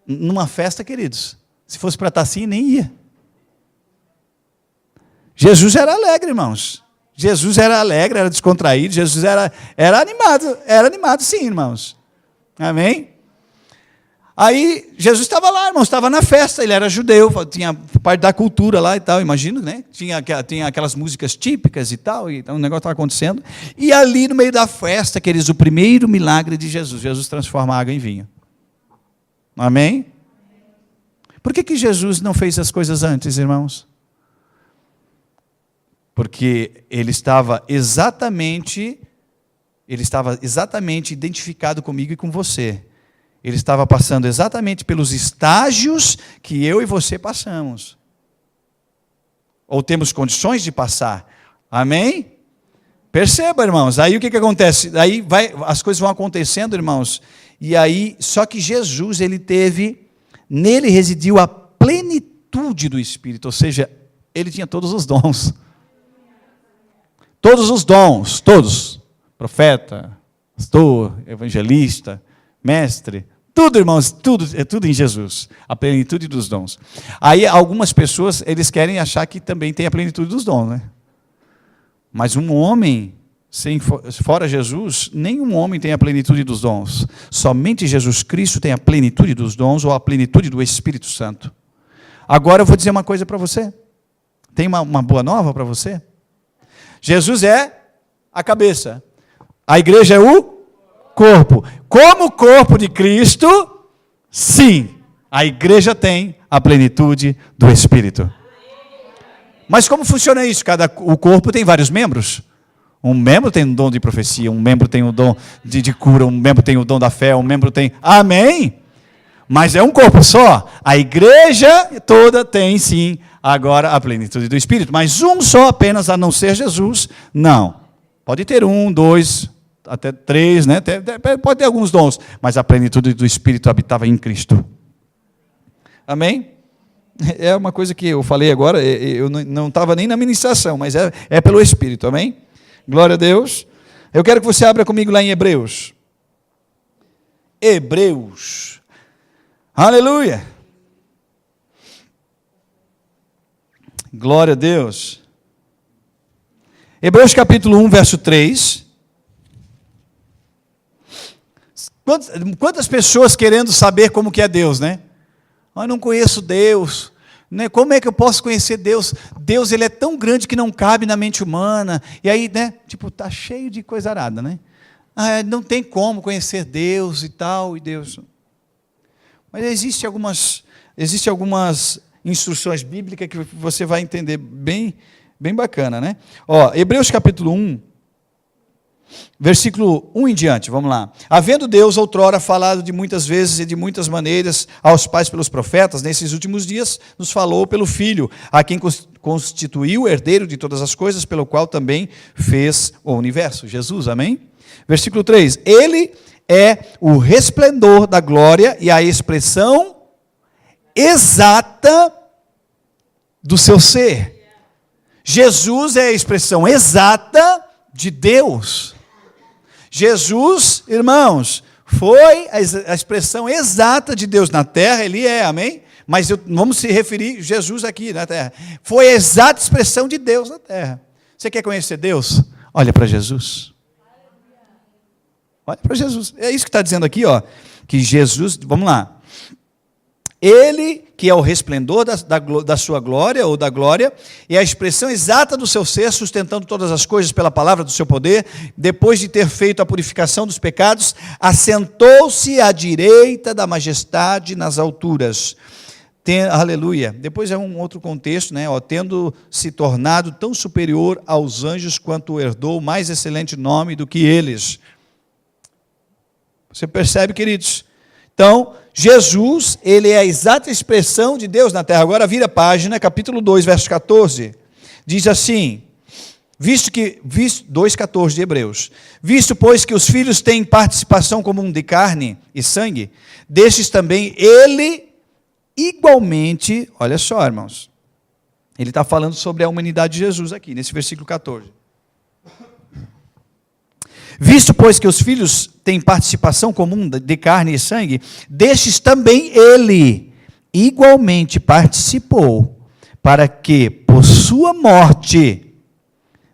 Numa festa, queridos. Se fosse para estar assim, nem ia. Jesus era alegre, irmãos. Jesus era alegre, era descontraído, Jesus era animado sim, irmãos. Amém? Aí, Jesus estava lá, irmãos, estava na festa, ele era judeu, tinha parte da cultura lá e tal, imagino, né? Tinha aquelas músicas típicas e tal, e então o negócio estava acontecendo. E ali no meio da festa, queridos, o primeiro milagre de Jesus, Jesus transforma a água em vinho. Amém? Por que Jesus não fez as coisas antes, irmãos? Porque ele estava exatamente identificado comigo e com você. Ele estava passando exatamente pelos estágios que eu e você passamos. Ou temos condições de passar. Amém? Perceba, irmãos. Aí o que acontece? Aí as coisas vão acontecendo, irmãos. E aí, só que Jesus, nele residiu a plenitude do Espírito. Ou seja, ele tinha todos os dons. Todos os dons, todos. Profeta, pastor, evangelista, mestre, tudo, irmãos, é tudo em Jesus, a plenitude dos dons. Aí algumas pessoas, eles querem achar que também tem a plenitude dos dons, né? Mas um homem, fora Jesus, nenhum homem tem a plenitude dos dons. Somente Jesus Cristo tem a plenitude dos dons ou a plenitude do Espírito Santo. Agora eu vou dizer uma coisa para você. Tem uma boa nova para você? Jesus é a cabeça. A igreja é o corpo. Como o corpo de Cristo, sim, a igreja tem a plenitude do Espírito. Mas como funciona isso? O corpo tem vários membros. Um membro tem o dom de profecia, um membro tem o dom de cura, um membro tem o dom da fé, um membro tem... Amém? Mas é um corpo só. A igreja toda tem, sim, agora a plenitude do Espírito. Mas um só apenas, a não ser Jesus, não. Pode ter 1, 2, até 3, né? Pode ter alguns dons, mas a plenitude do Espírito habitava em Cristo. Amém? É uma coisa que eu falei agora, eu não estava nem na ministração, mas é pelo Espírito, amém? Glória a Deus. Eu quero que você abra comigo lá em Hebreus. Hebreus. Aleluia. Glória a Deus. Hebreus capítulo 1, verso 3. Quantas pessoas querendo saber como que é Deus, né? Eu não conheço Deus, né? Como é que eu posso conhecer Deus? Deus, ele é tão grande que não cabe na mente humana. E aí, né? Tipo, tá cheio de coisa arada, né? Não tem como conhecer Deus e tal, e Deus. Mas existem algumas instruções bíblicas que você vai entender bem bacana, né? Hebreus capítulo 1, versículo 1 em diante, vamos lá. Havendo Deus outrora falado de muitas vezes e de muitas maneiras aos pais pelos profetas, nesses últimos dias nos falou pelo Filho, a quem constituiu o herdeiro de todas as coisas, pelo qual também fez o universo. Jesus, amém? Versículo 3, ele é o resplendor da glória e a expressão exata do seu ser. Jesus é a expressão exata de Deus. Jesus, irmãos, foi a expressão exata de Deus na terra, ele é, amém? Mas vamos se referir a Jesus aqui na terra. Foi a exata expressão de Deus na terra. Você quer conhecer Deus? Olha para Jesus. Olha para Jesus. É isso que está dizendo aqui, que Jesus, vamos lá. Ele, que é o resplendor da sua glória, ou da glória, é a expressão exata do seu ser, sustentando todas as coisas pela palavra do seu poder, depois de ter feito a purificação dos pecados, assentou-se à direita da majestade nas alturas. Aleluia. Depois é um outro contexto, né? Tendo se tornado tão superior aos anjos quanto herdou o mais excelente nome do que eles. Você percebe, queridos? Então, Jesus, ele é a exata expressão de Deus na terra. Agora vira a página, capítulo 2, verso 14. Diz assim, 2,14 de Hebreus. Visto, pois, que os filhos têm participação comum de carne e sangue, destes também ele igualmente, olha só, irmãos, ele está falando sobre a humanidade de Jesus aqui, nesse versículo 14. Visto, pois, que os filhos têm participação comum de carne e sangue, destes também ele igualmente participou, para que, por sua morte,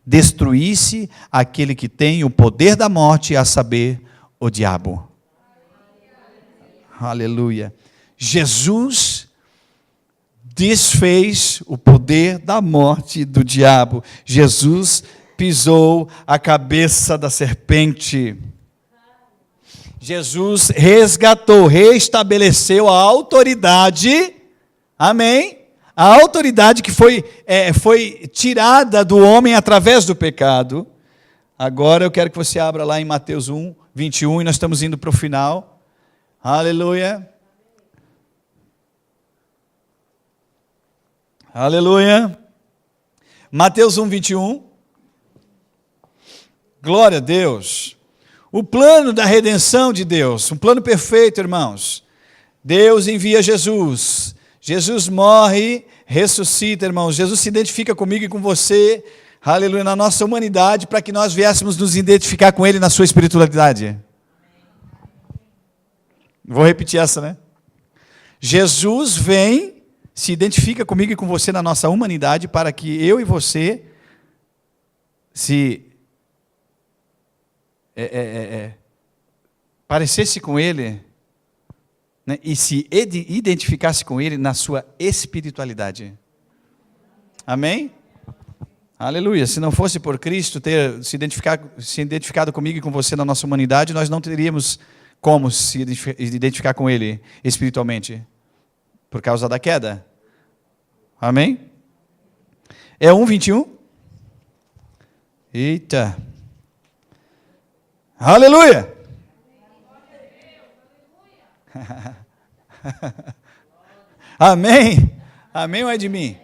destruísse aquele que tem o poder da morte, a saber, o diabo. Aleluia. Jesus desfez o poder da morte do diabo. Jesus pisou a cabeça da serpente. Jesus resgatou, restabeleceu a autoridade, amém? A autoridade que foi tirada do homem através do pecado. Agora eu quero que você abra lá em Mateus 1, 21, e nós estamos indo para o final. Aleluia. Aleluia. Mateus 1, 21. Glória a Deus. O plano da redenção de Deus, um plano perfeito, irmãos. Deus envia Jesus. Jesus morre, ressuscita, irmãos. Jesus se identifica comigo e com você, aleluia, na nossa humanidade, para que nós viéssemos nos identificar com Ele na sua espiritualidade. Vou repetir essa, né? Jesus vem, se identifica comigo e com você na nossa humanidade, para que eu e você se parecesse com Ele, né, e se identificasse com Ele na sua espiritualidade. Amém? Aleluia. Se não fosse por Cristo ter se identificado comigo e com você na nossa humanidade, nós não teríamos como se identificar com Ele espiritualmente, por causa da queda. Amém? É 1:21? Eita! Aleluia! Amém? Amém ou é de mim?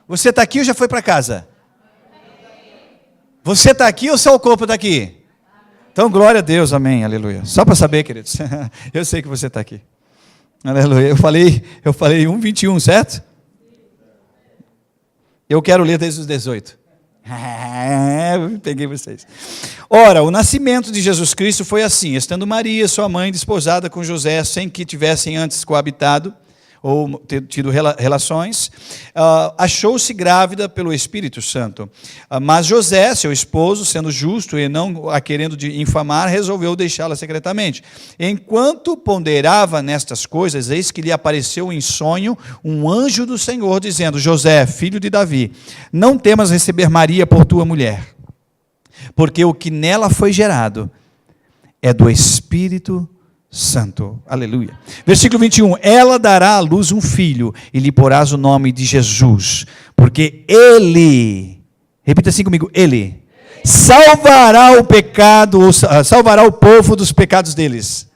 Você está aqui ou já foi para casa? Você está aqui ou só o corpo está aqui? Então, glória a Deus, amém, aleluia. Só para saber, queridos, eu sei que você está aqui. Aleluia. Eu falei 1:21, certo? Eu quero ler desde os 18. Peguei vocês. Ora, o nascimento de Jesus Cristo foi assim: estando Maria, sua mãe, desposada com José, sem que tivessem antes coabitado ou tido relações, achou-se grávida pelo Espírito Santo. Mas José, seu esposo, sendo justo e não a querendo de infamar, resolveu deixá-la secretamente. Enquanto ponderava nestas coisas, eis que lhe apareceu em sonho um anjo do Senhor, dizendo: José, filho de Davi, não temas receber Maria por tua mulher, porque o que nela foi gerado é do Espírito Santo. Aleluia. Versículo 21. Ela dará à luz um filho e lhe porás o nome de Jesus, porque ele, repita assim comigo, ele salvará o pecado, salvará o povo dos pecados deles.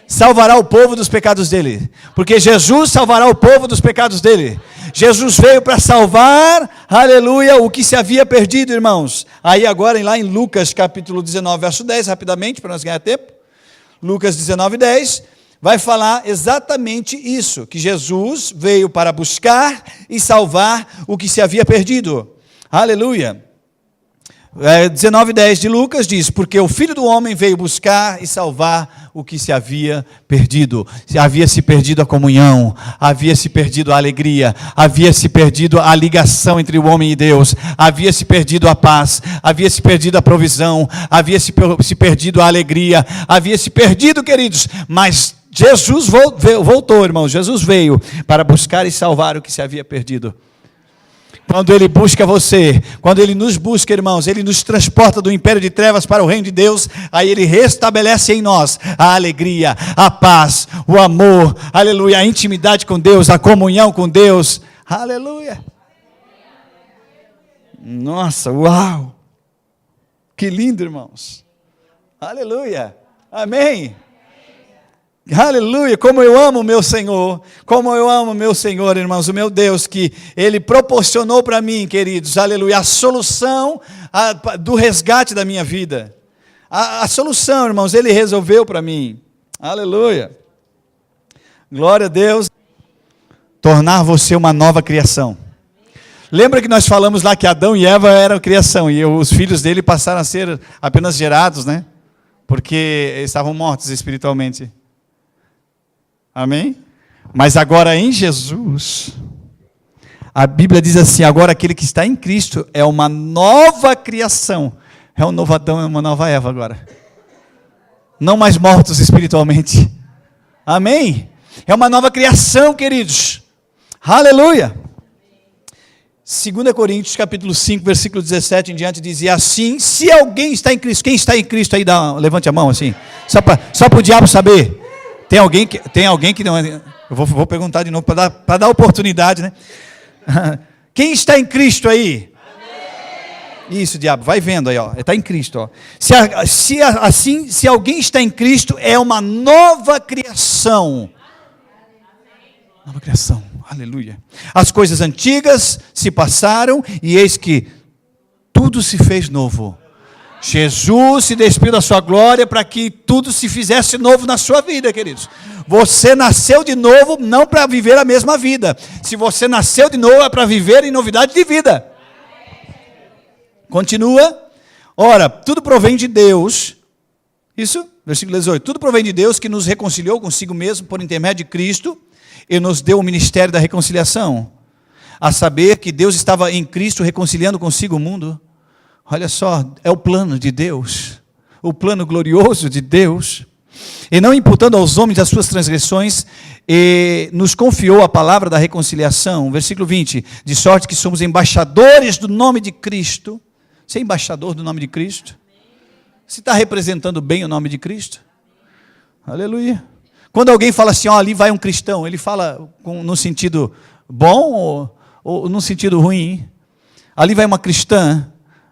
Salvará o povo dos pecados dele, porque Jesus salvará o povo dos pecados dele. Jesus veio para salvar, aleluia, o que se havia perdido, irmãos. Aí agora, lá em Lucas capítulo 19, verso 10, rapidamente, para nós ganhar tempo. Lucas 19, 10, vai falar exatamente isso, que Jesus veio para buscar e salvar o que se havia perdido. Aleluia. 19, 10 de Lucas diz: porque o Filho do Homem veio buscar e salvar o que se havia perdido. Havia se perdido a comunhão, havia se perdido a alegria, havia se perdido a ligação entre o homem e Deus, havia se perdido a paz, havia se perdido a provisão, havia se perdido a alegria, havia se perdido, queridos, mas Jesus voltou, irmãos. Jesus veio para buscar e salvar o que se havia perdido. Quando Ele busca você, quando Ele nos busca, irmãos, Ele nos transporta do império de trevas para o reino de Deus. Aí Ele restabelece em nós a alegria, a paz, o amor, aleluia, a intimidade com Deus, a comunhão com Deus, aleluia. Nossa, uau, que lindo, irmãos, aleluia, amém. Aleluia, como eu amo o meu Senhor, como eu amo o meu Senhor, irmãos, o meu Deus, que Ele proporcionou para mim, queridos, aleluia, a solução do resgate da minha vida. A solução, irmãos, Ele resolveu para mim, aleluia. Glória a Deus. Tornar você uma nova criação. Lembra que nós falamos lá que Adão e Eva eram criação, e os filhos dele passaram a ser apenas gerados, né? Porque estavam mortos espiritualmente. Amém? Mas agora em Jesus, a Bíblia diz assim, agora aquele que está em Cristo é uma nova criação. É um novo Adão, é uma nova Eva agora. Não mais mortos espiritualmente. Amém? É uma nova criação, queridos. Aleluia. 2 Coríntios capítulo 5, versículo 17 em diante, dizia assim, se alguém está em Cristo, quem está em Cristo aí, levante a mão assim, só para o diabo saber. Tem alguém que não é, eu vou perguntar de novo, para dar oportunidade, né? Quem está em Cristo aí? Amém. Isso, diabo, vai vendo aí, ó, está em Cristo, ó. Se alguém está em Cristo, é uma nova criação. Nova criação, aleluia. As coisas antigas se passaram e eis que tudo se fez novo. Jesus se despiu da sua glória para que tudo se fizesse novo na sua vida, queridos. Você nasceu de novo não para viver a mesma vida. Se você nasceu de novo é para viver em novidade de vida. Continua. Ora, tudo provém de Deus. Isso, versículo 18. Tudo provém de Deus que nos reconciliou consigo mesmo por intermédio de Cristo e nos deu o ministério da reconciliação. A saber que Deus estava em Cristo reconciliando consigo o mundo. Olha só, é o plano de Deus, o plano glorioso de Deus, e não imputando aos homens as suas transgressões, e nos confiou a palavra da reconciliação, versículo 20, de sorte que somos embaixadores do nome de Cristo. Você é embaixador do nome de Cristo? Você está representando bem o nome de Cristo? Aleluia. Quando alguém fala assim, ó, ali vai um cristão, ele fala no sentido bom ou no sentido ruim? Ali vai uma cristã.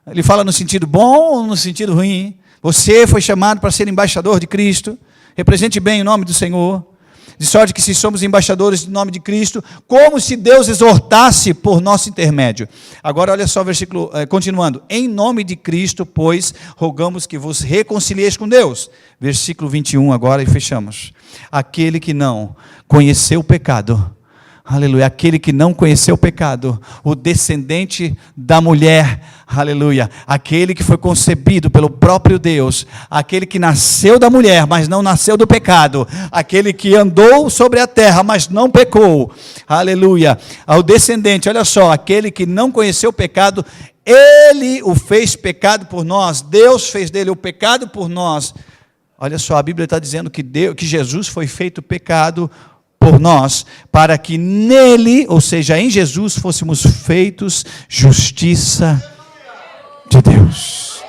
Ele fala no sentido bom ou no sentido ruim? Você foi chamado para ser embaixador de Cristo. Represente bem o nome do Senhor. De sorte que se somos embaixadores do nome de Cristo, como se Deus exortasse por nosso intermédio. Agora olha só o versículo, continuando. Em nome de Cristo, pois, rogamos que vos reconcilieis com Deus. Versículo 21 agora e fechamos. Aquele que não conheceu o pecado, aleluia, aquele que não conheceu o pecado, o descendente da mulher, aleluia, aquele que foi concebido pelo próprio Deus, aquele que nasceu da mulher, mas não nasceu do pecado, aquele que andou sobre a terra, mas não pecou, aleluia, ao descendente, olha só, aquele que não conheceu o pecado, ele o fez pecado por nós, Deus fez dele o pecado por nós. Olha só, a Bíblia está dizendo que Jesus foi feito pecado por nós, para que nele, ou seja, em Jesus, fôssemos feitos justiça de Deus.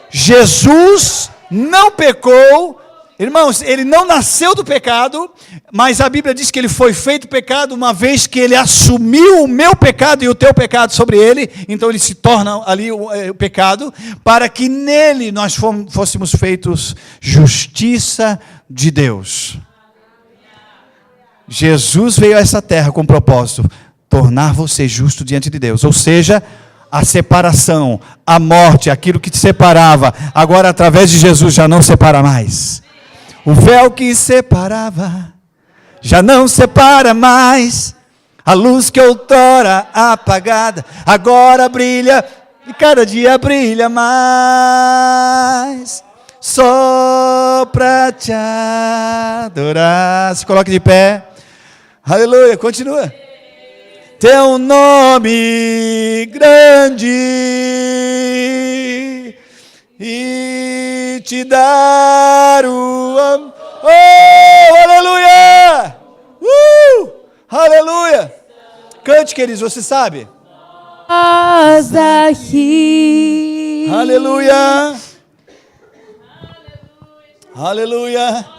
Jesus não pecou, irmãos, ele não nasceu do pecado, mas a Bíblia diz que ele foi feito pecado uma vez que ele assumiu o meu pecado e o teu pecado sobre ele, então ele se torna ali o pecado, para que nele nós fôssemos feitos justiça de Deus. Jesus veio a essa terra com o propósito, tornar você justo diante de Deus, ou seja, a separação, a morte, aquilo que te separava, agora através de Jesus já não separa mais. O véu que separava, já não separa mais. A luz que outrora apagada, agora brilha, e cada dia brilha mais. Só para te adorar. Se coloque de pé. Aleluia, continua. Teu nome grande e te dar o amor. Oh, aleluia! Aleluia! Cante, queridos, você sabe? Nós aqui. Aleluia! Aleluia!